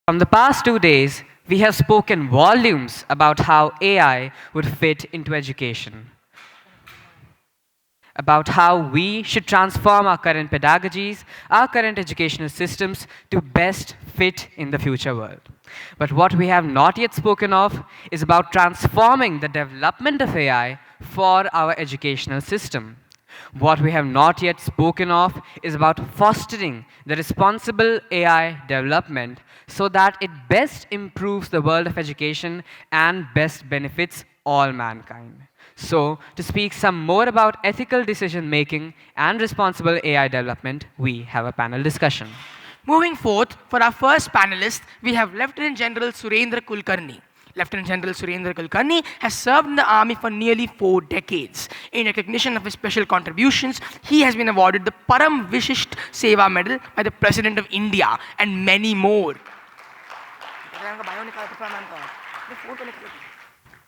From the past 2 days, we have spoken volumes about how AI would fit into education, about how we should transform our current pedagogies, our current educational systems to best fit in the future world. But what we have not yet spoken of is about transforming the development of AI for our educational system. What we have not yet spoken of is about fostering the responsible AI development so that it best improves the world of education and best benefits all mankind. So, to speak some more about ethical decision making and responsible AI development, we have a panel discussion. Moving forth, for our first panelist, we have Lieutenant General Surendra Kulkarni. Lieutenant General Surendra Kulkarni has served in the army for nearly 4 decades. In recognition of his special contributions, he has been awarded the Param Vishisht Seva Medal by the President of India and many more.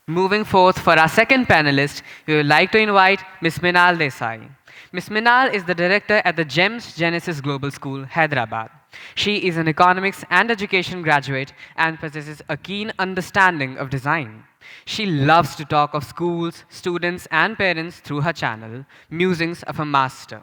Moving forth for our second panelist, we would like to invite Ms. Minal Desai. Ms. Minal is the director at the GEMS Genesis Global School, Hyderabad. She is an economics and education graduate and possesses a keen understanding of design. She loves to talk of schools, students, and parents through her channel, Musings of a Master.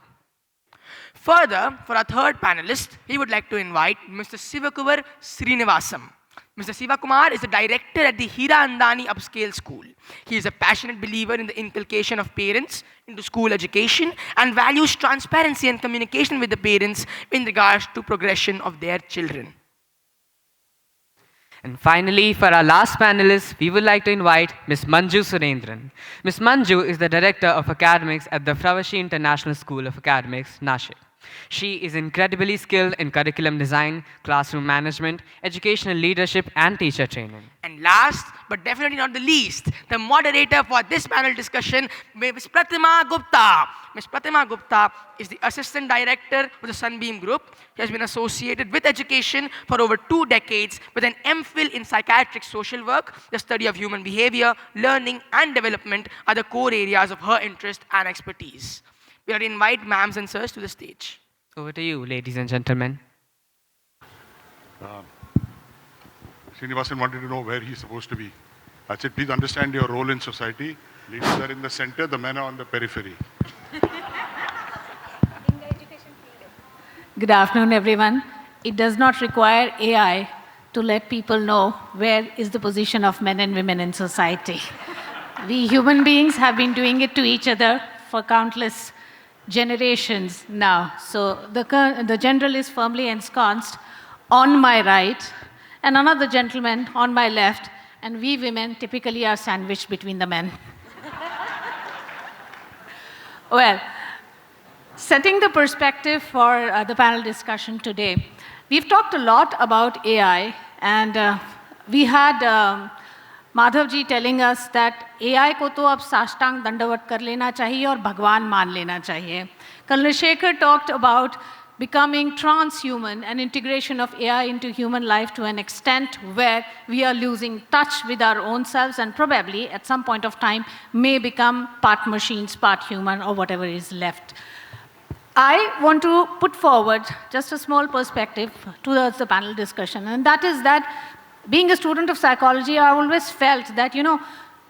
Further, for our third panelist, we would like to invite Mr. Sivakumar Srinivasan. Mr. Sivakumar is the director at the Hiranandani Upscale School. He is a passionate believer in the inculcation of parents into school education and values transparency and communication with the parents in regards to progression of their children. And finally, for our last panelist, we would like to invite Ms. Manju Surendran. Ms. Manju is the director of academics at the Fravashi International School of Academics, Nashik. She is incredibly skilled in curriculum design, classroom management, educational leadership, and teacher training. And last, but definitely not the least, the moderator for this panel discussion, Ms. Pratima Gupta. Ms. Pratima Gupta is the assistant director of the Sunbeam Group. She has been associated with education for over 2 decades with an MPhil in psychiatric social work. The study of human behavior, learning, and development are the core areas of her interest and expertise. We are to invite ma'ams and sirs to the stage. Over to you, ladies and gentlemen. Srinivasan wanted to know where he's supposed to be. I said, please understand your role in society. Ladies are in the center, the men are on the periphery. Good afternoon, everyone. It does not require AI to let people know where is the position of men and women in society. We human beings have been doing it to each other for countless generations now. So the general is firmly ensconced on my right, and another gentleman on my left, and we women typically are sandwiched between the men. Well, setting the perspective for the panel discussion today, we've talked a lot about AI, and we had Madhav ji telling us that AI को तो अब साष्टांग दंडवत कर लेना चाहिए और भगवान मान लेना चाहिए. Kalnashekar talked about becoming transhuman and integration of AI into human life to an extent where we are losing touch with our own selves and probably at some point of time may become part machines, part human, or whatever is left. I want to put forward just a small perspective towards the panel discussion, and that is that being a student of psychology, I always felt that,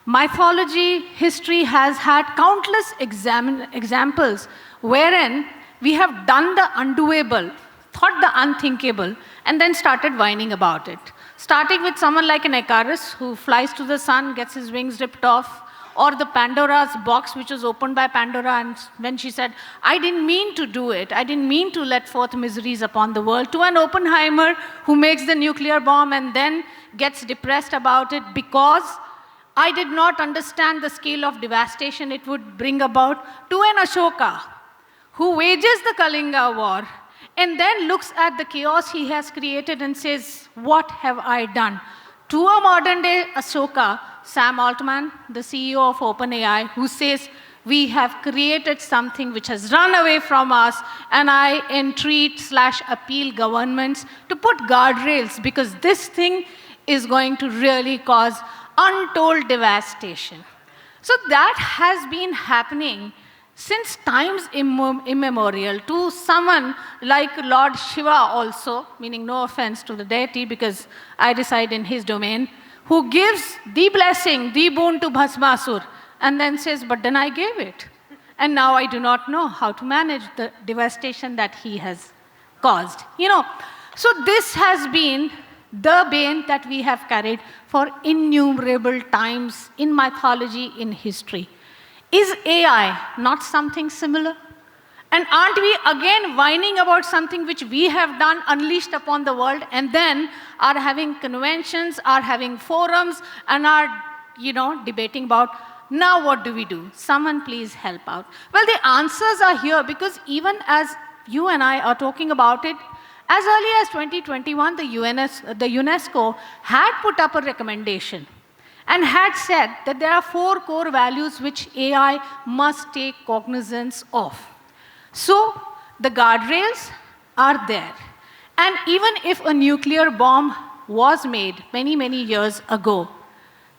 mythology, history has had countless examples wherein we have done the undoable, thought the unthinkable, and then started whining about it. Starting with someone like an Icarus who flies to the sun, gets his wings ripped off, or the Pandora's box which was opened by Pandora, and when she said, I didn't mean to do it, I didn't mean to let forth miseries upon the world, to an Oppenheimer who makes the nuclear bomb and then gets depressed about it because I did not understand the scale of devastation it would bring about, to an Ashoka who wages the Kalinga war and then looks at the chaos he has created and says, what have I done? To a modern day Ashoka, Sam Altman, the CEO of OpenAI, who says, we have created something which has run away from us, and I entreat/appeal governments to put guardrails because this thing is going to really cause untold devastation. So that has been happening since times immemorial, to someone like Lord Shiva also, meaning no offense to the deity because I reside in his domain, who gives the blessing, the boon to Bhasmasur, and then says, but then I gave it. And now I do not know how to manage the devastation that he has caused. So this has been the bane that we have carried for innumerable times in mythology, in history. Is AI not something similar? And aren't we again whining about something which we have done, unleashed upon the world, and then are having conventions, are having forums, and are, debating about, now what do we do? Someone please help out. Well, the answers are here because even as you and I are talking about it, as early as 2021, the UNESCO had put up a recommendation and had said that there are 4 core values which AI must take cognizance of. So the guardrails are there. And even if a nuclear bomb was made many, many years ago,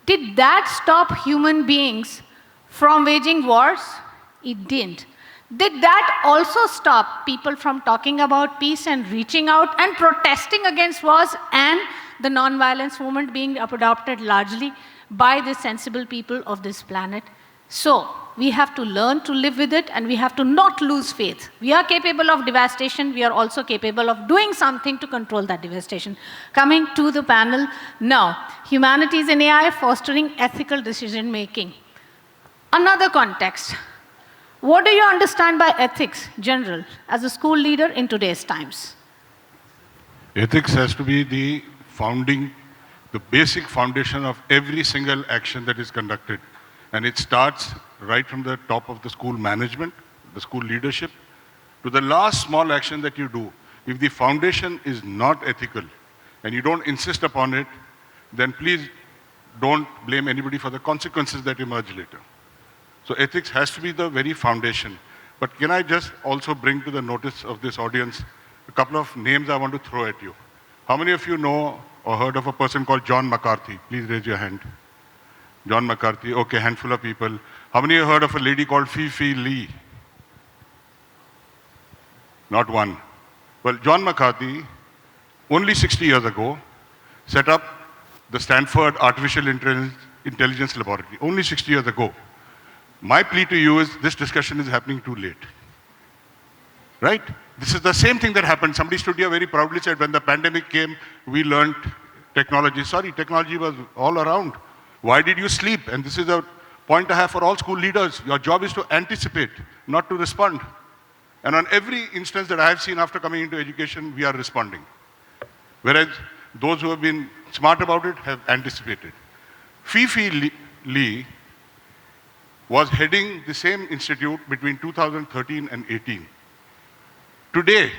did that stop human beings from waging wars? It didn't. Did that also stop people from talking about peace and reaching out and protesting against wars and the non-violence movement being adopted largely by the sensible people of this planet? So we have to learn to live with it, and we have to not lose faith. We are capable of devastation. We are also capable of doing something to control that devastation. Coming to the panel now, Humanities and AI fostering ethical decision making. Another context. What do you understand by ethics, General, as a school leader in today's times? Ethics has to be the basic foundation of every single action that is conducted. And it starts right from the top of the school management, the school leadership, to the last small action that you do. If the foundation is not ethical and you don't insist upon it, then please don't blame anybody for the consequences that emerge later. So ethics has to be the very foundation. But can I just also bring to the notice of this audience a couple of names I want to throw at you. How many of you know or heard of a person called John McCarthy? Please raise your hand. John McCarthy, okay, handful of people. How many have heard of a lady called Fifi Lee? Not one. Well, John McCarthy, only 60 years ago, set up the Stanford Artificial Intelligence Laboratory, only 60 years ago. My plea to you is this discussion is happening too late. Right? This is the same thing that happened. Somebody stood here very proudly said, when the pandemic came, we learned technology. Sorry, technology was all around. Why did you sleep? And this is a point I have for all school leaders. Your job is to anticipate, not to respond. And on every instance that I have seen after coming into education, we are responding. Whereas those who have been smart about it have anticipated. Fifi Lee was heading the same institute between 2013 and 18. Today,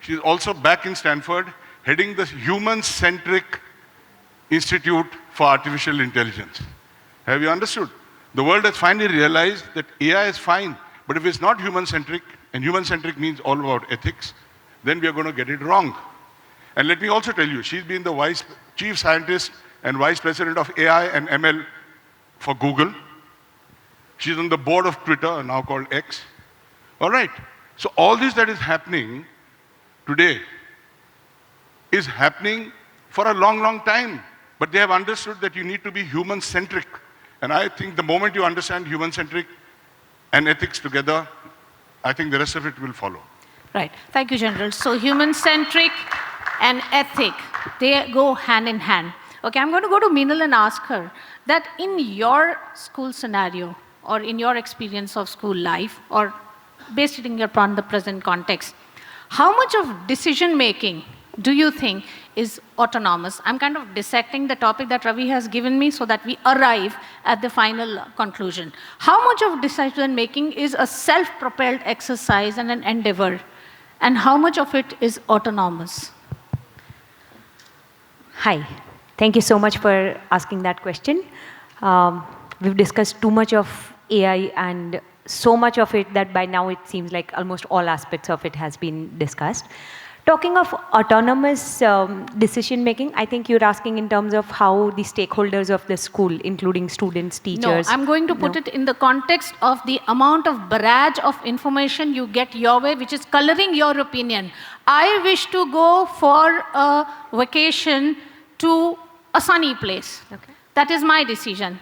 she is also back in Stanford, heading the human-centric Institute for Artificial Intelligence. Have you understood? The world has finally realized that AI is fine, but if it's not human-centric, and human-centric means all about ethics, then we are going to get it wrong. And let me also tell you, she's been the chief scientist and vice president of AI and ML for Google. She's on the board of Twitter, now called X. All right. So all this that is happening today is happening for a long, long time. But they have understood that you need to be human-centric. And I think the moment you understand human-centric and ethics together, I think the rest of it will follow. Right. Thank you, General. So human-centric and ethic, they go hand in hand. Okay, I'm going to go to Minal and ask her that in your school scenario, or in your experience of school life, or based upon the present context, how much of decision-making do you think is autonomous? I'm kind of dissecting the topic that Ravi has given me so that we arrive at the final conclusion. How much of decision-making is a self-propelled exercise and an endeavor, and how much of it is autonomous? Hi. Thank you so much for asking that question. We've discussed too much of AI and so much of it that by now it seems like almost all aspects of it has been discussed. talking of autonomous decision making, I think you're asking in terms of how the stakeholders of the school, including students, teachers. No, I'm going to put it in the context of the amount of barrage of information you get your way, which is coloring your opinion. I wish to go for a vacation to a sunny place. Okay. That is my decision.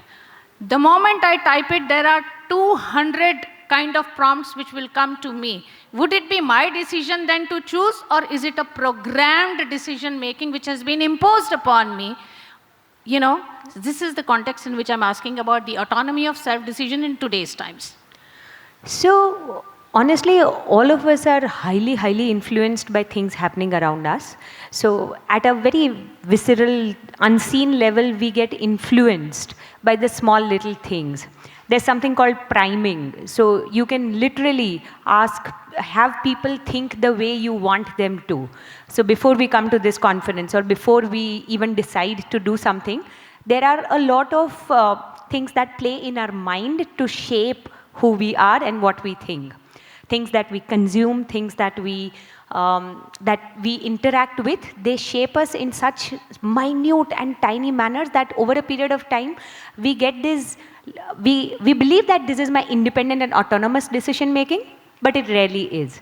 The moment I type it, there are 200 kind of prompts which will come to me. Would it be my decision then to choose, or is it a programmed decision making which has been imposed upon me? You know, this is the context in which I'm asking about the autonomy of self-decision in today's times. So, honestly, all of us are highly, highly influenced by things happening around us. So, at a very visceral, unseen level, we get influenced by the small little things. There's something called priming. So, you can literally have people think the way you want them to. So, before we come to this conference or before we even decide to do something, there are a lot of things that play in our mind to shape who we are and what we think. Things that we consume, things that we interact with, they shape us in such minute and tiny manners that over a period of time, we get this, we believe that this is my independent and autonomous decision making, but it rarely is.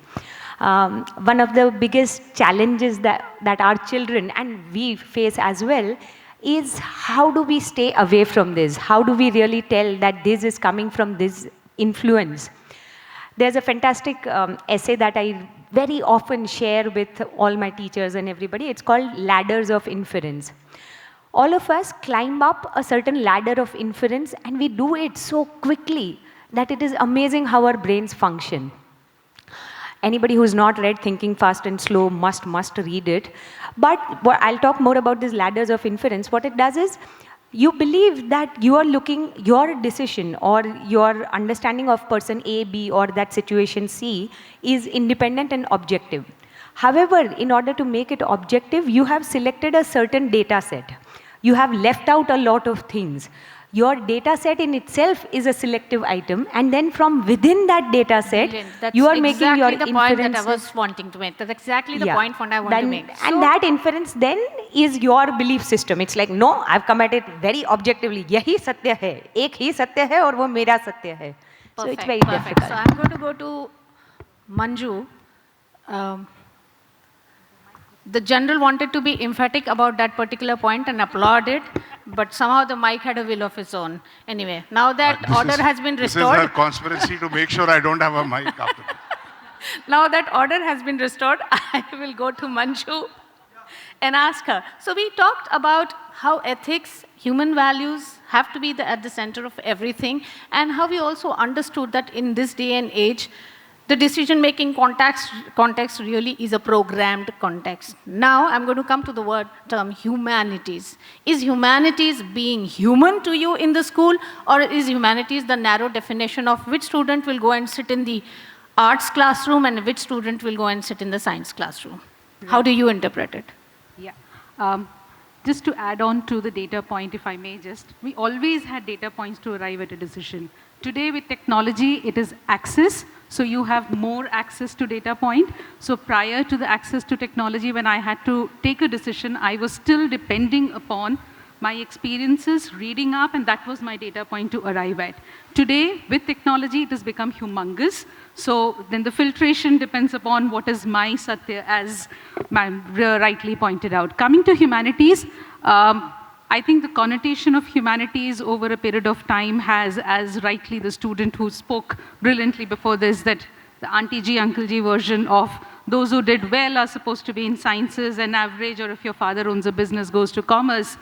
One of the biggest challenges that our children and we face as well is how do we stay away from this? How do we really tell that this is coming from this influence? There's a fantastic essay that I very often share with all my teachers and everybody. It's called Ladders of Inference. All of us climb up a certain ladder of inference, and we do it so quickly that it is amazing how our brains function. Anybody who's not read Thinking Fast and Slow must read it. But I'll talk more about these ladders of inference. What it does is, you believe that you are looking, your decision or your understanding of person A, B or that situation C is independent and objective. However, in order to make it objective, you have selected a certain data set. You have left out a lot of things. Your data set in itself is a selective item, and then from within that data set, you are making your inference. That's exactly the point that I was wanting to make. That's exactly the point I want to make. And that inference then is your belief system. It's like, no, I've come at it very objectively. Yahi satya hai. Ek hi satya hai aur wo mera satya hai. So it's very difficult. So I'm going to go to Manju. The general wanted to be emphatic about that particular point and applauded, but somehow the mic had a will of its own. Anyway, now that order has been restored. This is a conspiracy to make sure I don't have a mic after that. Now that order has been restored, I will go to Manju and ask her. So we talked about how ethics, human values have to be at the center of everything, and how we also understood that in this day and age, the decision-making context really is a programmed context. Now, I'm going to come to the term humanities. Is humanities being human to you in the school, or is humanities the narrow definition of which student will go and sit in the arts classroom and which student will go and sit in the science classroom? How do you interpret it? Yeah. Just to add on to the data point, if I may just, we always had data points to arrive at a decision. Today with technology, it is access. So you have more access to data point. So prior to the access to technology, when I had to take a decision, I was still depending upon my experiences, reading up, and that was my data point to arrive at. Today, with technology, it has become humongous. So then the filtration depends upon what is my satya, as rightly pointed out. Coming to humanities, I think the connotation of humanities over a period of time has, as rightly the student who spoke brilliantly before this, that the Auntie G, Uncle G version of those who did well are supposed to be in sciences and average, or if your father owns a business, goes to commerce.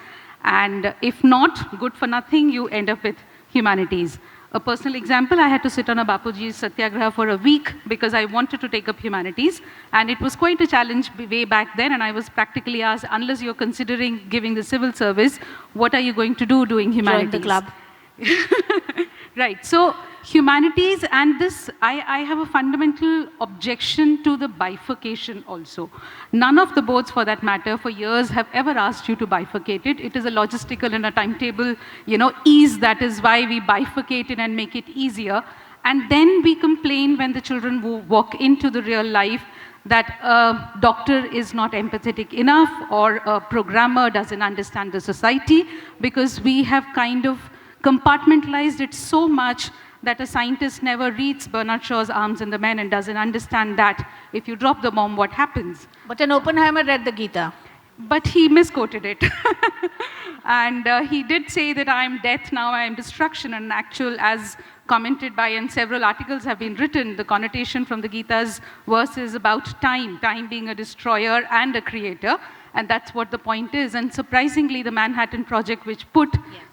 And if not, good for nothing, you end up with humanities. A personal example, I had to sit on a Bapuji's Satyagraha for a week because I wanted to take up humanities. And it was quite a challenge way back then, and I was practically asked, unless you're considering giving the civil service, what are you going to do doing humanities? Join the club. Right, so humanities and this, I have a fundamental objection to the bifurcation also. None of the boards, for that matter, for years have ever asked you to bifurcate it. It is a logistical and a timetable, ease. That is why we bifurcate it and make it easier. And then we complain when the children walk into the real life that a doctor is not empathetic enough or a programmer doesn't understand the society, because we have kind of compartmentalized it so much that a scientist never reads Bernard Shaw's Arms and the Men and doesn't understand that if you drop the bomb, what happens? But an Oppenheimer read the Gita. But he misquoted it. And he did say that I am death, now I am destruction, and actual, as commented by, and several articles have been written, the connotation from the Gita's verse is about time being a destroyer and a creator, and that's what the point is. And surprisingly, the Manhattan Project, which put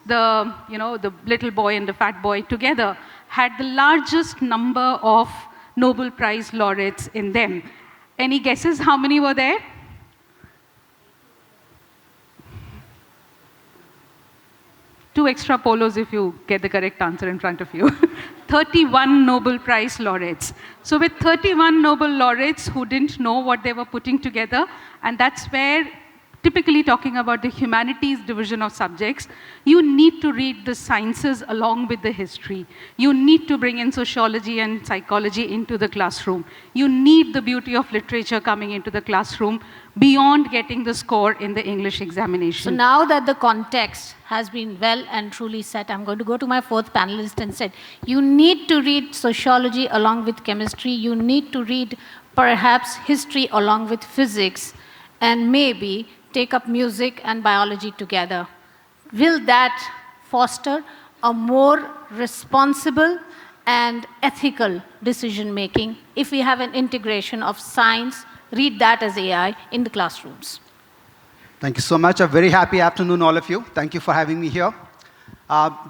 the, the little boy and the fat boy together, had the largest number of Nobel Prize laureates in them. Any guesses how many were there? 2 extra polos if you get the correct answer in front of you. 31 Nobel Prize laureates. So with 31 Nobel laureates who didn't know what they were putting together, and that's where, typically talking about the humanities division of subjects, you need to read the sciences along with the history. You need to bring in sociology and psychology into the classroom. You need the beauty of literature coming into the classroom beyond getting the score in the English examination. So now that the context has been well and truly set, I'm going to go to my fourth panelist and said, you need to read sociology along with chemistry. You need to read perhaps history along with physics, and maybe take up music and biology together. Will that foster a more responsible and ethical decision-making if we have an integration of science, read that as AI, in the classrooms? Thank you so much. A very happy afternoon, all of you. Thank you for having me here.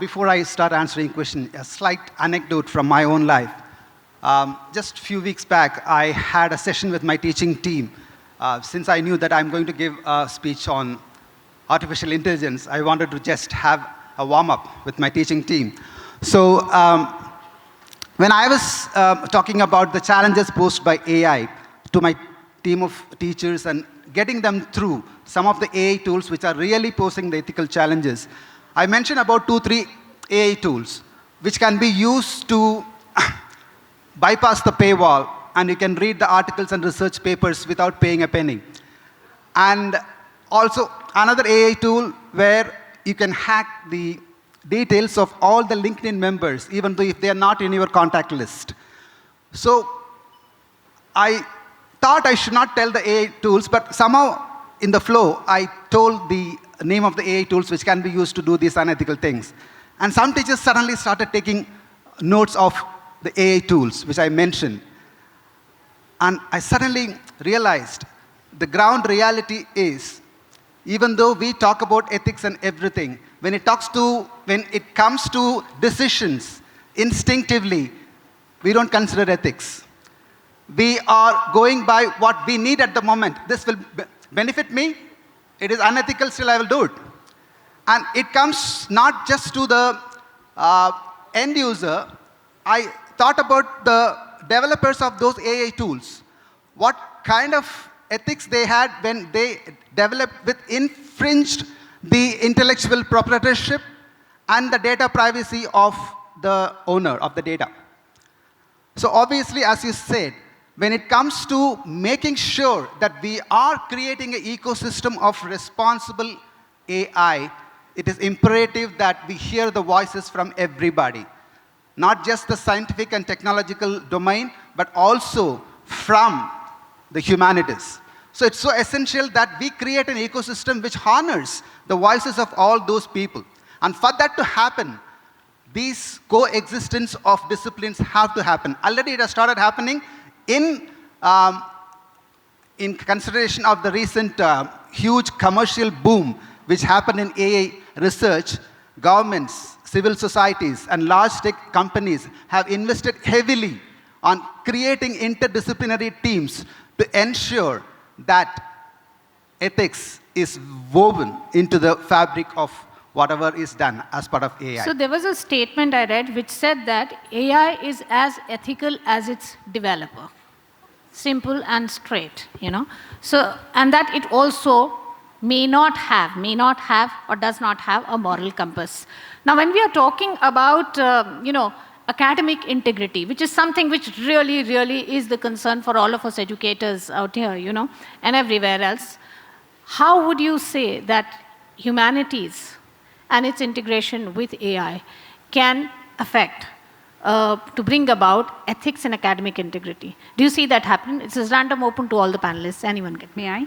Before I start answering questions, a slight anecdote from my own life. Just a few weeks back, I had a session with my teaching team. Since I knew that I'm going to give a speech on artificial intelligence, I wanted to just have a warm-up with my teaching team. So when I was talking about the challenges posed by AI to my team of teachers and getting them through some of the AI tools which are really posing the ethical challenges, I mentioned about 2-3 AI tools which can be used to bypass the paywall, and you can read the articles and research papers without paying a penny. And also another AI tool where you can hack the details of all the LinkedIn members, even though if they are not in your contact list. So I thought I should not tell the AI tools, but somehow in the flow, I told the name of the AI tools which can be used to do these unethical things. And some teachers suddenly started taking notes of the AI tools, which I mentioned. And I suddenly realized the ground reality is, even though we talk about ethics and everything, when it comes to decisions, instinctively, we don't consider ethics. We are going by what we need at the moment. This will benefit me. It is unethical, still I will do it. And it comes not just to the end user. I thought about the developers of those AI tools. What kind of ethics they had when they developed with infringed the intellectual proprietorship and the data privacy of the owner of the data. So obviously, as you said, when it comes to making sure that we are creating an ecosystem of responsible AI, it is imperative that we hear the voices from everybody. Not just the scientific and technological domain, but also from the humanities. So it's so essential that we create an ecosystem which honors the voices of all those people. And for that to happen, these coexistence of disciplines have to happen. Already it has started happening in consideration of the recent huge commercial boom which happened in AI research. Governments, civil societies, and large tech companies have invested heavily on creating interdisciplinary teams to ensure that ethics is woven into the fabric of whatever is done as part of AI. So there was a statement I read which said that AI is as ethical as its developer. Simple and straight, So, and that it also may not have or does not have a moral compass. Now, when we are talking about, academic integrity, which is something which really, really is the concern for all of us educators out here, and everywhere else. How would you say that humanities and its integration with AI can affect to bring about ethics and academic integrity? Do you see that happen? It's a random open to all the panelists. Anyone can. May I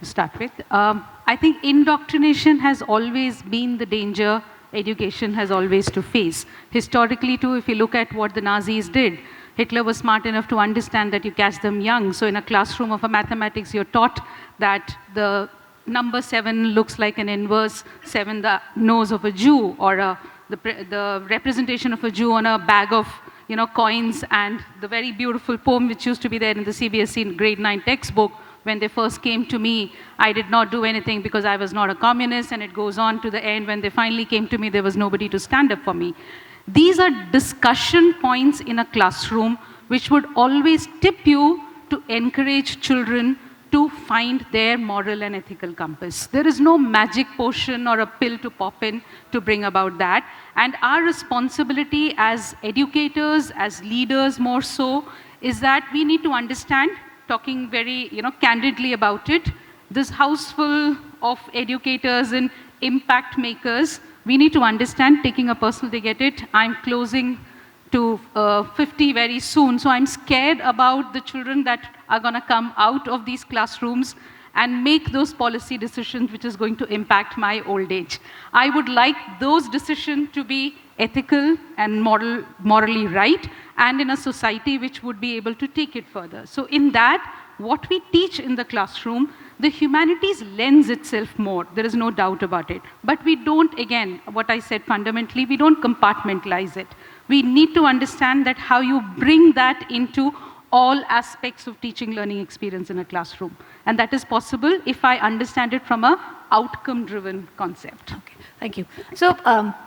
start with? I think indoctrination has always been the danger education has always to face. Historically too, if you look at what the Nazis did, Hitler was smart enough to understand that you catch them young. So in a classroom of a mathematics, you're taught that the number 7 looks like an inverse 7, the nose of a Jew, or the representation of a Jew on a bag of coins, and the very beautiful poem which used to be there in the CBSE grade 9 textbook. When they first came to me, I did not do anything because I was not a communist, and it goes on to the end. When they finally came to me, there was nobody to stand up for me. These are discussion points in a classroom which would always tip you to encourage children to find their moral and ethical compass. There is no magic potion or a pill to pop in to bring about that. And our responsibility as educators, as leaders more so, is that we need to understand, talking very candidly about it, this house full of educators and impact makers, we need to understand, taking a personal dig at it, I'm closing to 50 very soon, so I'm scared about the children that are going to come out of these classrooms and make those policy decisions which is going to impact my old age. I would like those decisions to be ethical and morally right, and in a society which would be able to take it further. So in that, what we teach in the classroom, the humanities lends itself more. There is no doubt about it. But we don't, again, what I said fundamentally, we don't compartmentalize it. We need to understand that how you bring that into all aspects of teaching learning experience in a classroom. And that is possible if I understand it from a outcome-driven concept. Okay, thank you. So,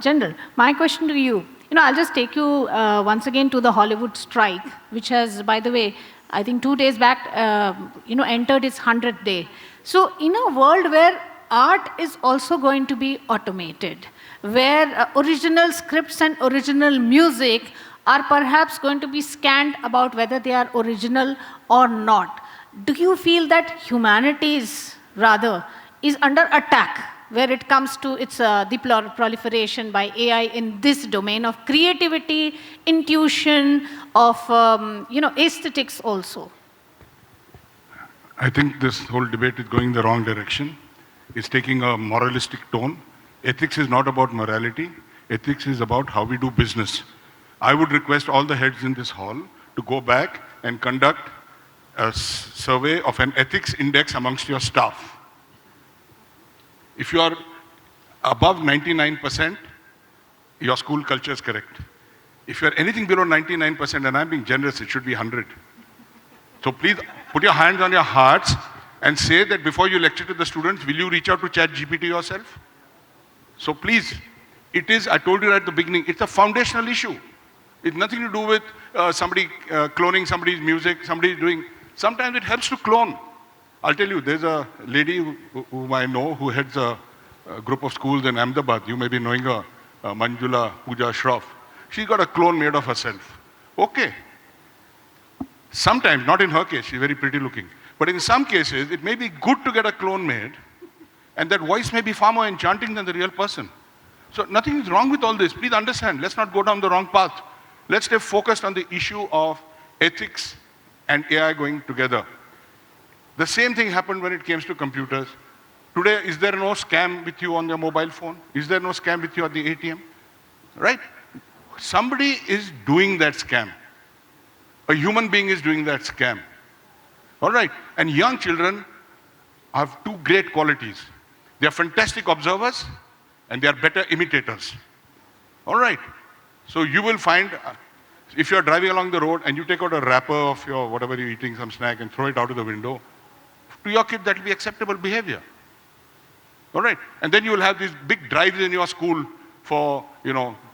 General, my question to you, I'll just take you once again to the Hollywood strike, which has, by the way, I think 2 days back, entered its 100th day. So, in a world where art is also going to be automated, where original scripts and original music are perhaps going to be scanned about whether they are original or not, do you feel that humanities, rather, is under attack where it comes to its the proliferation by AI in this domain of creativity, intuition, of aesthetics also? I think this whole debate is going the wrong direction. It's taking a moralistic tone. Ethics is not about morality. Ethics is about how we do business. I would request all the heads in this hall to go back and conduct a survey of an ethics index amongst your staff. If you are above 99%, your school culture is correct. If you are anything below 99%, and I'm being generous, it should be 100. So please put your hands on your hearts and say that before you lecture to the students, will you reach out to ChatGPT yourself? So please, it is, I told you at the beginning, it's a foundational issue. It's nothing to do with somebody cloning somebody's music, somebody doing, sometimes it helps to clone. I'll tell you, there's a lady whom I know who heads a group of schools in Ahmedabad. You may be knowing her, Manjula Pooja Shroff. She's got a clone made of herself. Okay. Sometimes, not in her case, she's very pretty looking. But in some cases, it may be good to get a clone made, and that voice may be far more enchanting than the real person. So nothing is wrong with all this. Please understand, let's not go down the wrong path. Let's stay focused on the issue of ethics and AI going together. The same thing happened when it came to computers. Today, is there no scam with you on your mobile phone? Is there no scam with you at the ATM? Right? Somebody is doing that scam. A human being is doing that scam. All right? And young children have two great qualities. They are fantastic observers and they are better imitators. All right? So you will find, if you're driving along the road and you take out a wrapper of your whatever you're eating, some snack, and throw it out of the window, to your kid that will be acceptable behavior. All right? And then you will have these big drives in your school for,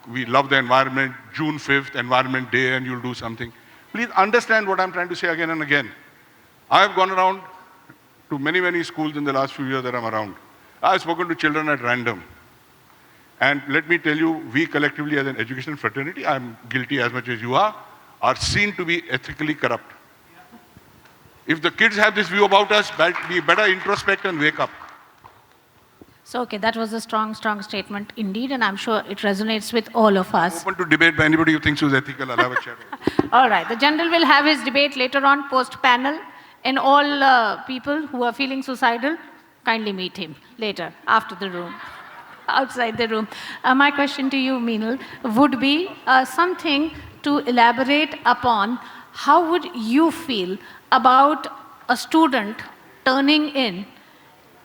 we love the environment, June 5th, Environment Day, and you'll do something. Please understand what I'm trying to say again and again. I have gone around to many, many schools in the last few years that I'm around. I've spoken to children at random. And let me tell you, we collectively as an educational fraternity, I'm guilty as much as you are seen to be ethically corrupt. If the kids have this view about us, we better introspect and wake up. So, okay, that was a strong, strong statement indeed, and I'm sure it resonates with all of us. Open to debate by anybody who thinks who's ethical. I'll have a chat. All right, the General will have his debate later on post-panel, and all people who are feeling suicidal, kindly meet him later, after the room, outside the room. My question to you, Minal, would be something to elaborate upon how would you feel about a student turning in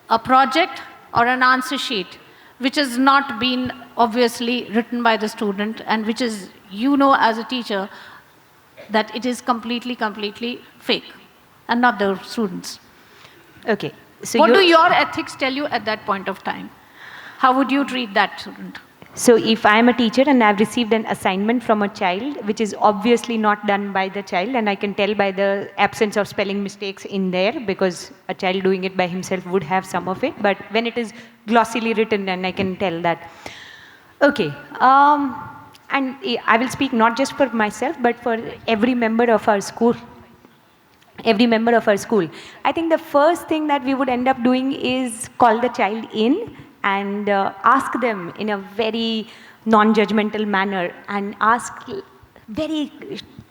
a project or an answer sheet which has not been obviously written by the student and which is, you know, as a teacher, that it is completely, completely fake and not the students. Okay. So what do your ethics tell you at that point of time? How would you treat that student? So if I am a teacher and I've received an assignment from a child, which is obviously not done by the child, and I can tell by the absence of spelling mistakes in there, because a child doing it by himself would have some of it, but when it is glossily written, and I can tell that. Okay, and I will speak not just for myself, but for every member of our school. Every member of our school. I think the first thing that we would end up doing is call the child in and ask them in a very non-judgmental manner and ask very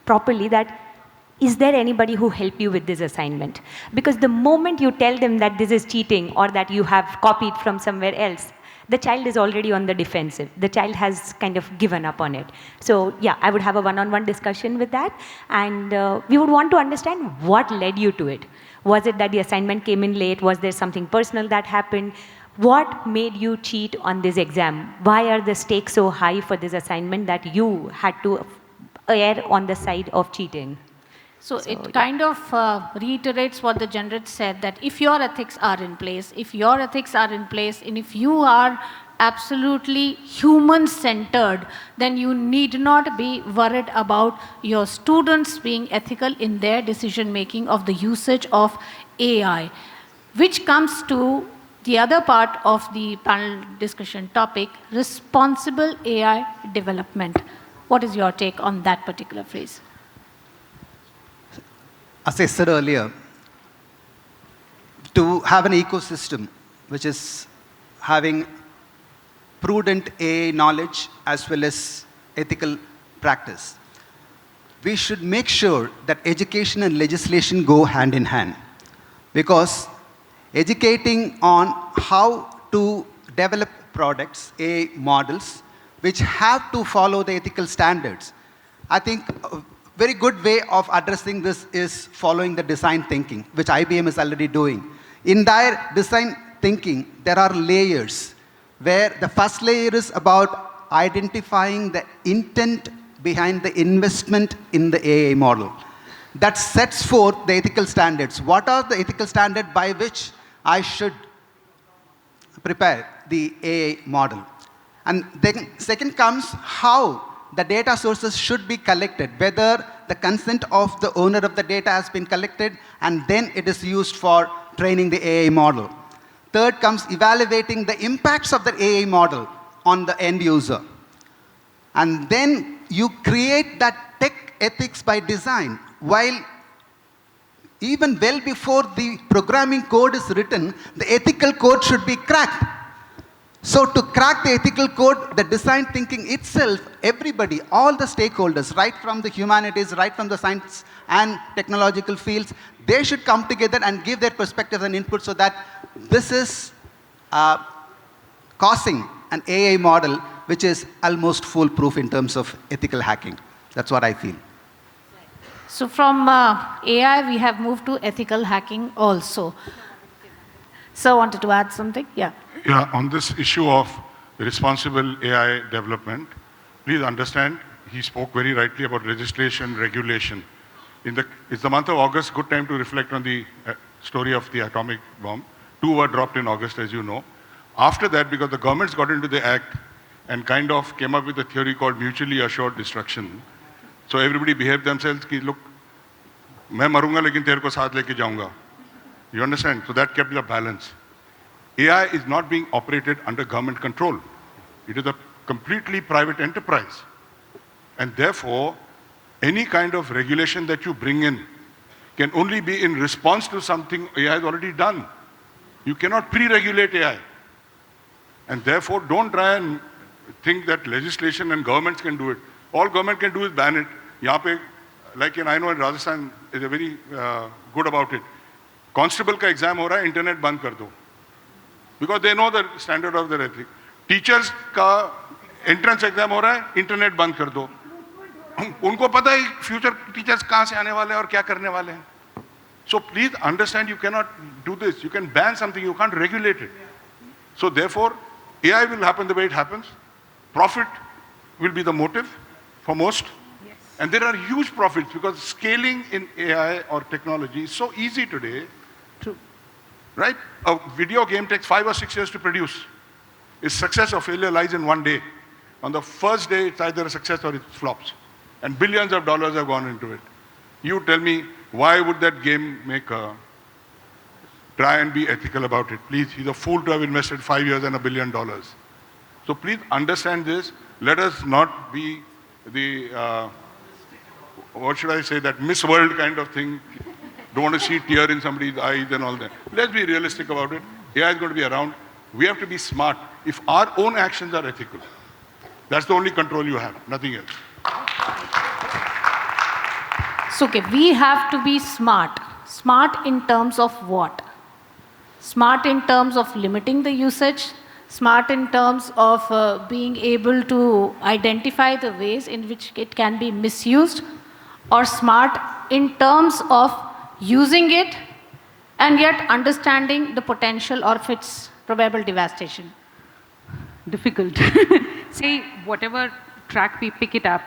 properly that, is there anybody who helped you with this assignment? Because the moment you tell them that this is cheating or that you have copied from somewhere else, the child is already on the defensive. The child has kind of given up on it. So yeah, I would have a one-on-one discussion with that, and we would want to understand what led you to it. Was it that the assignment came in late? Was there something personal that happened? What made you cheat on this exam? Why are the stakes so high for this assignment that you had to err on the side of cheating? So it kind of reiterates what the General said, that if your ethics are in place, and if you are absolutely human-centered, then you need not be worried about your students being ethical in their decision-making of the usage of AI, which comes to the other part of the panel discussion topic, responsible AI development. What is your take on that particular phrase? As I said earlier, to have an ecosystem which is having prudent AI knowledge as well as ethical practice, we should make sure that education and legislation go hand in hand. Because educating on how to develop products, AI models, which have to follow the ethical standards, I think very good way of addressing this is following the design thinking, which IBM is already doing. In their design thinking, there are layers, where the first layer is about identifying the intent behind the investment in the AI model. That sets forth the ethical standards. What are the ethical standards by which I should prepare the AI model? And then second comes how the data sources should be collected, whether the consent of the owner of the data has been collected, and then it is used for training the AI model. Third comes evaluating the impacts of the AI model on the end user. And then you create that tech ethics by design, while even well before the programming code is written, the ethical code should be cracked. So to crack the ethical code, the design thinking itself, everybody, all the stakeholders, right from the humanities, right from the science and technological fields, they should come together and give their perspectives and input so that this is causing an AI model which is almost foolproof in terms of ethical hacking. That's what I feel. So from AI, we have moved to ethical hacking also. So wanted to add something? Yeah. Yeah, on this issue of responsible AI development, please understand, he spoke very rightly about legislation, regulation. It's the month of August, good time to reflect on the story of the atomic bomb. 2 were dropped in August, as you know. After that, because the governments got into the act and kind of came up with a theory called mutually assured destruction. So everybody behaved themselves, ki, look, main marunga lekin tere ko saath leke jaunga. You understand? So that kept the balance. AI is not being operated under government control. It is a completely private enterprise. And therefore, any kind of regulation that you bring in can only be in response to something AI has already done. You cannot pre-regulate AI. And therefore, don't try and think that legislation and governments can do it. All government can do is ban it. Yahan pe, like I know in Rajasthan, is very good about it. Constable ka exam ho raha hai, internet band kar do. Because they know the standard of their ethics. Teachers ka entrance exam ho raha hai, internet band kar do. उनको पता है future teachers कहाँ से आने वाले हैं और क्या करने वाले हैं. So please understand, you cannot do this. You can ban something, you can't regulate it. So therefore, AI will happen the way it happens. Profit will be the motive for most. Yes. And there are huge profits because scaling in AI or technology is so easy today. True. Right? A video game takes 5 or 6 years to produce. Its success or failure lies in one day. On the first day, it's either a success or it flops. And billions of dollars have gone into it. You tell me, why would that game maker try and be ethical about it? Please, he's a fool to have invested 5 years and $1 billion. So please understand this. Let us not be the, what should I say, that Miss World kind of thing. Don't want to see tear in somebody's eyes and all that. Let's be realistic about it. AI is going to be around. We have to be smart. If our own actions are ethical, that's the only control you have, nothing else. So, okay, we have to be smart. Smart in terms of what? Smart in terms of limiting the usage, smart in terms of being able to identify the ways in which it can be misused, or smart in terms of using it and yet understanding the potential of its probable devastation. Difficult. Say, whatever track we pick it up,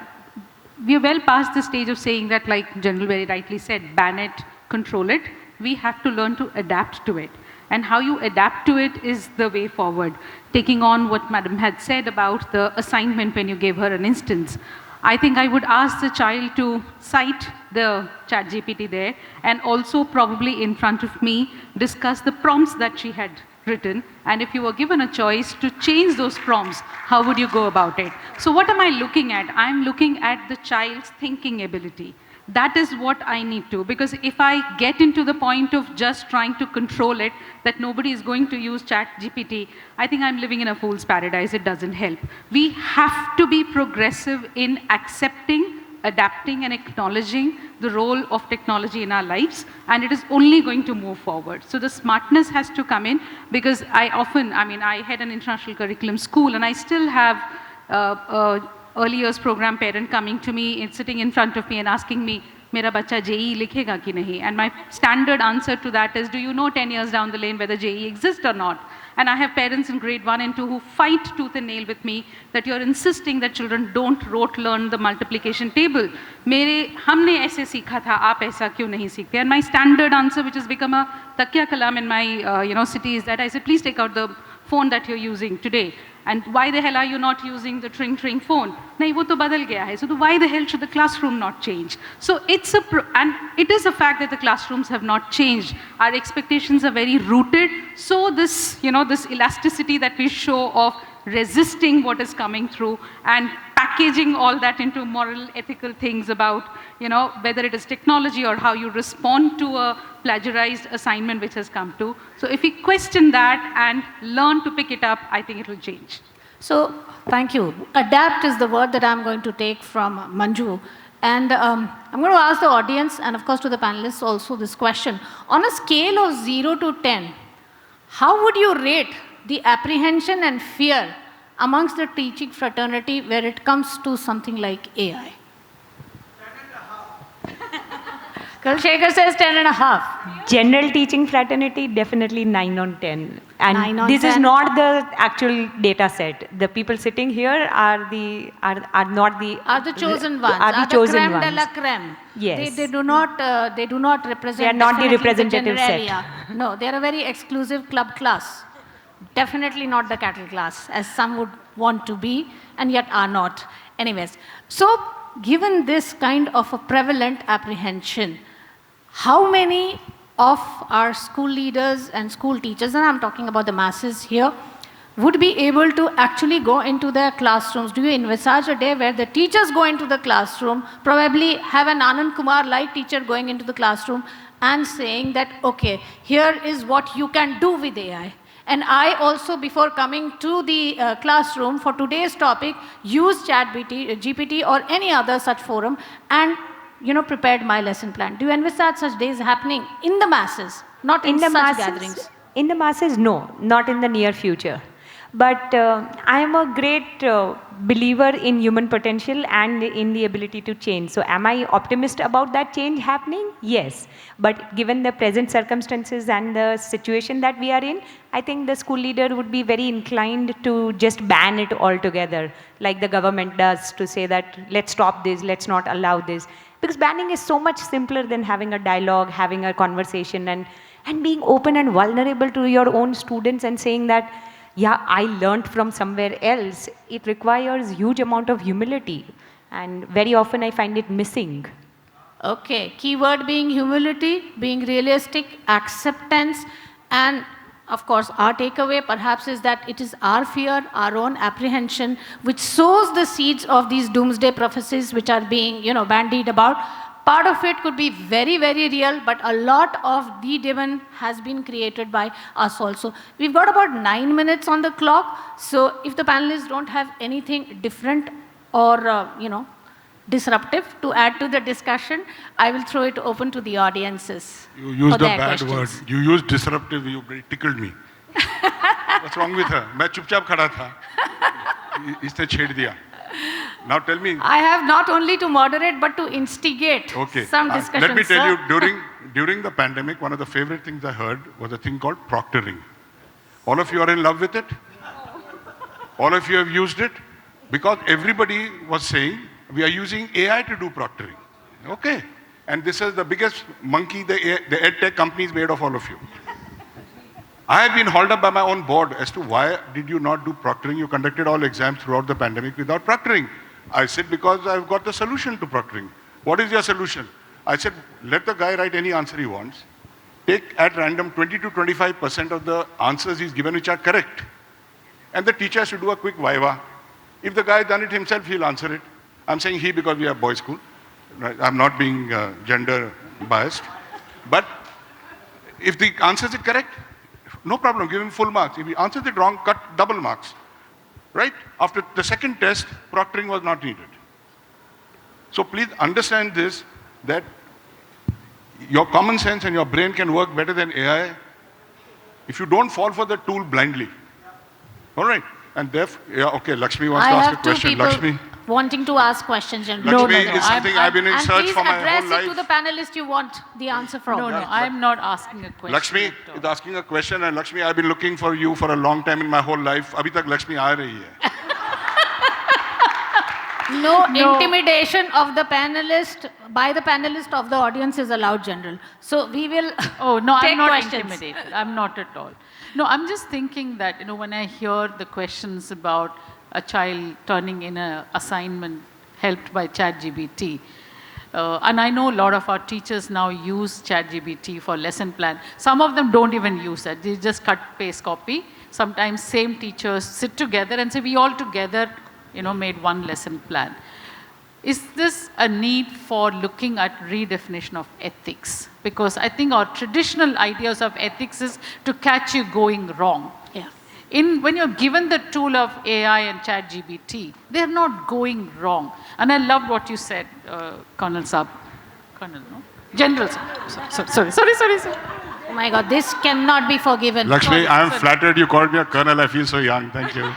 we are well past the stage of saying that, like General very rightly said, ban it, control it. We have to learn to adapt to it. And how you adapt to it is the way forward. Taking on what Madam had said about the assignment when you gave her an instance. I think I would ask the child to cite the ChatGPT there and also probably in front of me discuss the prompts that she had written, and if you were given a choice to change those prompts, how would you go about it? So what am I looking at? I'm looking at the child's thinking ability. That is what I need to, because if I get into the point of just trying to control it, that nobody is going to use ChatGPT, I think I'm living in a fool's paradise. It doesn't help. We have to be progressive in accepting, adapting and acknowledging the role of technology in our lives, and it is only going to move forward. So the smartness has to come in, because I had an international curriculum school, and I still have early years program parent coming to me, sitting in front of me and asking me, Mera bacha JEE likhega ki nahi? And my standard answer to that is, do you know 10 years down the lane whether JEE exists or not? And I have parents in grade 1 and 2 who fight tooth and nail with me that you're insisting that children don't rote learn the multiplication table. Humne aise seekha tha, aap aisa kyun nahi seekhte? And my standard answer, which has become a takya kalam in my city, is that I said, please take out the phone that you're using today. And why the hell are you not using the tring phone? Nahi, wo to badal gaya hai. So why the hell should the classroom not change? So it's and it is a fact that the classrooms have not changed. Our expectations are very rooted. So this, this elasticity that we show of resisting what is coming through and packaging all that into moral, ethical things about, whether it is technology or how you respond to a plagiarized assignment which has come to. So if we question that and learn to pick it up, I think it will change. So, thank you. Adapt is the word that I'm going to take from Manju. And I'm going to ask the audience, and of course to the panelists also, this question. On a scale of 0 to 10, how would you rate the apprehension and fear amongst the teaching fraternity where it comes to something like AI? 10.5. Kulshekar says 10.5. General teaching fraternity, definitely 9 on 10. And 9 on this 10. is not the actual data set. The people sitting here are not the chosen ones. Are the chosen creme ones. de la creme. Yes. They do not represent. They are not the representative set. Area. No, they are a very exclusive club class. Definitely not the cattle class, as some would want to be, and yet are not. Anyways, so given this kind of a prevalent apprehension, how many of our school leaders and school teachers, and I'm talking about the masses here, would be able to actually go into their classrooms? Do you envisage a day where the teachers go into the classroom, probably have an Anand Kumar-like teacher going into the classroom and saying that, okay, here is what you can do with AI. And I also, before coming to the classroom for today's topic, used GPT or any other such forum and prepared my lesson plan. Do you envisage such days happening in the masses, not in such gatherings? In the masses, no, not in the near future. But I am a great believer in human potential and in the ability to change. So am I optimistic about that change happening? Yes. But given the present circumstances and the situation that we are in, I think the school leader would be very inclined to just ban it altogether, like the government does, to say that let's stop this, let's not allow this. Because banning is so much simpler than having a dialogue, having a conversation, and being open and vulnerable to your own students and saying that, yeah, I learned from somewhere else. It requires huge amount of humility, and very often I find it missing. Okay, keyword being humility, being realistic, acceptance, and of course our takeaway perhaps is that it is our fear, our own apprehension, which sows the seeds of these doomsday prophecies which are being bandied about. Part of it could be very, very real, but a lot of the demon has been created by us also. We've got about 9 minutes on the clock, so if the panelists don't have anything different or, disruptive to add to the discussion, I will throw it open to the audiences. You used a their bad questions. word. You used disruptive, you tickled me. What's wrong with her? मैं चुपचाप खड़ा था. इसने छेड़ दिया. Now tell me. I have not only to moderate, but to instigate some discussion. Let me tell you, during the pandemic, one of the favorite things I heard was a thing called proctoring. All of you are in love with it? All of you have used it? Because everybody was saying, we are using AI to do proctoring. Okay. And this is the biggest monkey the edtech companies made of all of you. I have been hauled up by my own board as to why did you not do proctoring? You conducted all exams throughout the pandemic without proctoring. I said, because I've got the solution to proctoring. What is your solution? I said, let the guy write any answer he wants. Take at random 20 to 25% of the answers he's given which are correct. And the teacher should do a quick viva. If the guy has done it himself, he'll answer it. I'm saying he because we are boys' school. Right? I'm not being gender biased. But if the answers it correct, no problem, give him full marks. If he answers it wrong, cut double marks. Right? After the second test, proctoring was not needed. So please understand this, that your common sense and your brain can work better than AI if you don't fall for the tool blindly. All right? And therefore, yeah, okay, Lakshmi wants to ask a question. Lakshmi. Wanting to ask questions. And Lakshmi is something I've been in search for my whole life. And please address it to the panelist you want the answer from. No, I'm not asking a question. Lakshmi is asking a question, and Lakshmi, I've been looking for you for a long time in my whole life. Abhi tak Lakshmi aa rahi hai. No intimidation of the panelist, by the panelist of the audience is allowed, General. So we will I'm not intimidated. I'm not at all. No, I'm just thinking that, when I hear the questions about a child turning in an assignment helped by ChatGPT, and I know a lot of our teachers now use ChatGPT for lesson plan. Some of them don't even use that. They just cut, paste, copy. Sometimes same teachers sit together and say, we all together, made one lesson plan. Is this a need for looking at redefinition of ethics? Because I think our traditional ideas of ethics is to catch you going wrong. Yeah. When you're given the tool of AI and ChatGPT, they're not going wrong. And I loved what you said, Colonel Saab. Colonel, no? General Saab. Sorry. Oh my God, this cannot be forgiven. Lakshmi, I am flattered you called me a colonel. I feel so young. Thank you.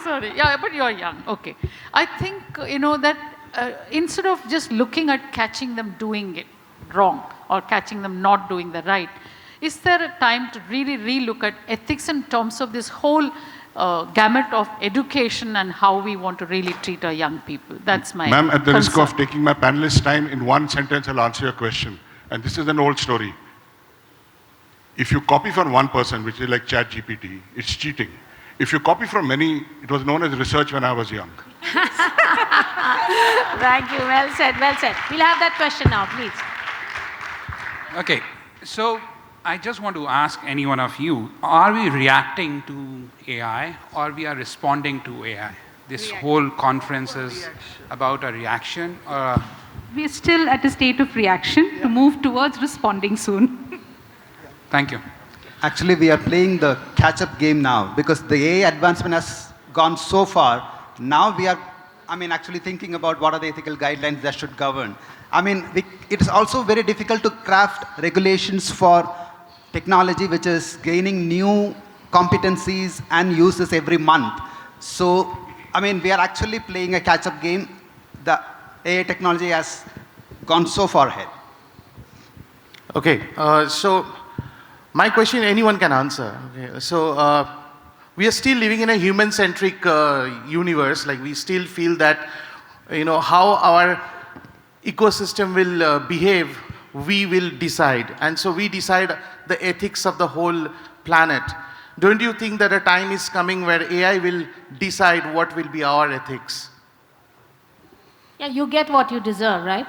Sorry. Yeah, but you're young. Okay. I think, that instead of just looking at catching them doing it wrong or catching them not doing the right, is there a time to really relook at ethics in terms of this whole gamut of education and how we want to really treat our young people? That's my Ma'am, at the risk concern. of taking my panelist's time, in one sentence I'll answer your question. And this is an old story. If you copy from one person, which is like ChatGPT, it's cheating. If you copy from many, it was known as research when I was young. Thank you. Well said. We'll have that question now, please. Okay. So I just want to ask any one of you, are we reacting to AI or we are responding to AI? This whole conference is about a reaction. We're still at a state of reaction to move towards responding soon. Thank you. Actually, we are playing the catch-up game now because the AI advancement has gone so far. Now we are, actually thinking about what are the ethical guidelines that should govern. It is also very difficult to craft regulations for technology which is gaining new competencies and uses every month. So, we are actually playing a catch-up game. The AI technology has gone so far ahead. Okay, so my question anyone can answer. Okay, so we are still living in a human-centric universe. Like we still feel that, how our ecosystem will behave, we will decide. And so we decide the ethics of the whole planet. Don't you think that a time is coming where AI will decide what will be our ethics? Yeah, you get what you deserve, right?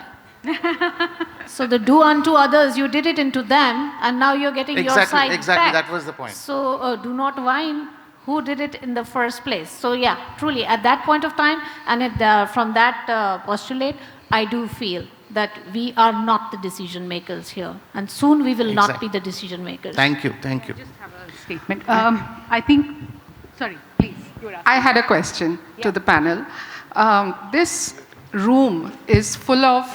So the do unto others, you did it into them, and now you're getting your side Exactly, back. that was the point. So do not whine who did it in the first place. So yeah, truly, at that point of time, and from that postulate, I do feel that we are not the decision makers here, and soon we will not be the decision makers. Thank you, thank you. I just have a statement. I think, sorry, please. I had a question to the panel. This room is full of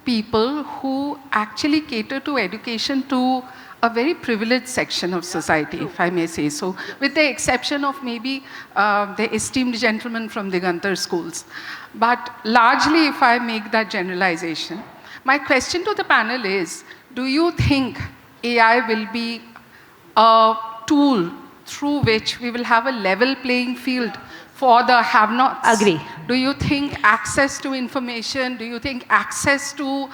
people who actually cater to education to a very privileged section of society, if I may say so, with the exception of maybe the esteemed gentleman from the Gantar schools. But largely, if I make that generalization, my question to the panel is, do you think AI will be a tool through which we will have a level playing field for the have-nots? Agree. Do you think access to information, do you think access to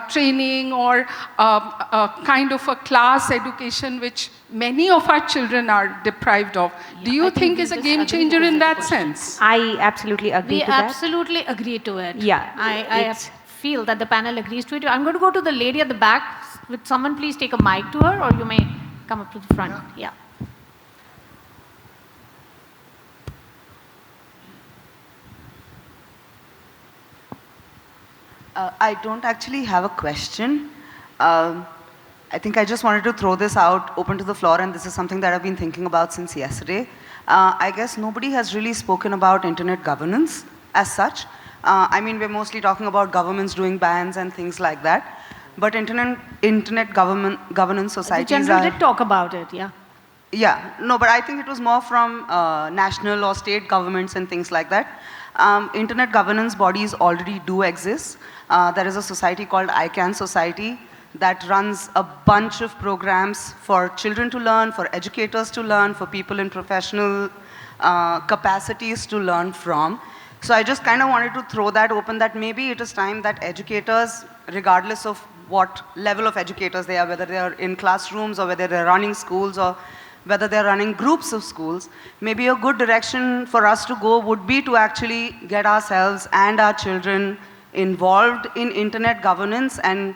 training or a kind of a class education which many of our children are deprived of, do you think is a game changer in that sense? I absolutely agree to that. We absolutely agree to it. Yeah, I feel that the panel agrees to it. I'm going to go to the lady at the back. Would someone please take a mic to her, or you may come up to the front. Yeah. I don't actually have a question. I think I just wanted to throw this out open to the floor, and this is something that I've been thinking about since yesterday. I guess nobody has really spoken about internet governance as such. We're mostly talking about governments doing bans and things like that. But internet governance societies The general did talk about it, yeah. Yeah, no, but I think it was more from national or state governments and things like that. Internet governance bodies already do exist. There is a society called ICANN Society that runs a bunch of programs for children to learn, for educators to learn, for people in professional capacities to learn from. So I just kind of wanted to throw that open, that maybe it is time that educators, regardless of what level of educators they are, whether they are in classrooms or whether they're running schools or whether they're running groups of schools, maybe a good direction for us to go would be to actually get ourselves and our children involved in internet governance and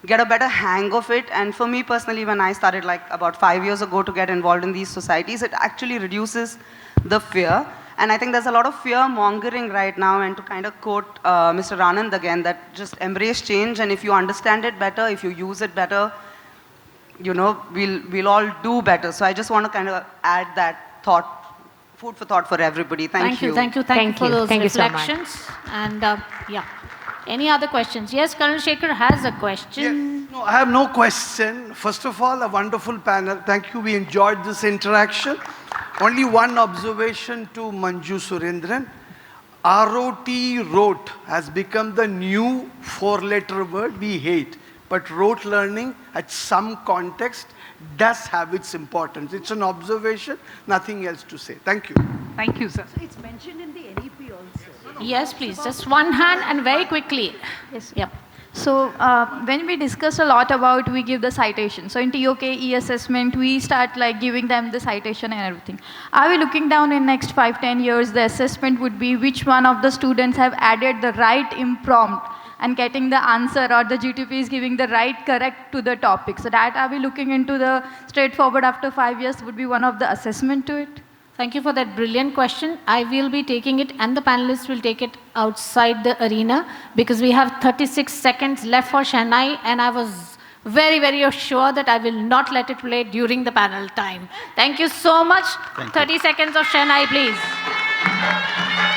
get a better hang of it. And for me personally, when I started like about 5 years ago to get involved in these societies, it actually reduces the fear. And I think there's a lot of fear mongering right now, and to kind of quote Mr. Anand again, that just embrace change, and if you understand it better, if you use it better, we'll all do better. So I just want to kind of add that thought, food for thought for everybody. Thank you. Thank you for those reflections. So and yeah. Any other questions? Yes, Colonel Shekhar has a question. Yes. No, I have no question. First of all, a wonderful panel. Thank you. We enjoyed this interaction. Only one observation to Manju Surendran. rote has become the new four-letter word we hate. But rote learning at some context does have its importance. It's an observation, nothing else to say. Thank you. Thank you, sir. So it's mentioned in the NEP also. Yes, please. Just one hand and very quickly. Yes. Yep. So when we discuss a lot about, we give the citation. So in TOK, e-assessment, we start like giving them the citation and everything. Are we looking down in next 5-10 years, the assessment would be which one of the students have added the right imprompt and getting the answer, or the GTP is giving the right correct to the topic. So that are we looking into the straightforward after 5 years would be one of the assessment to it? Thank you for that brilliant question. I will be taking it, and the panelists will take it outside the arena, because we have 36 seconds left for Chennai, and I was very, very sure that I will not let it play during the panel time. Thank you so much. 30 seconds of Chennai, please.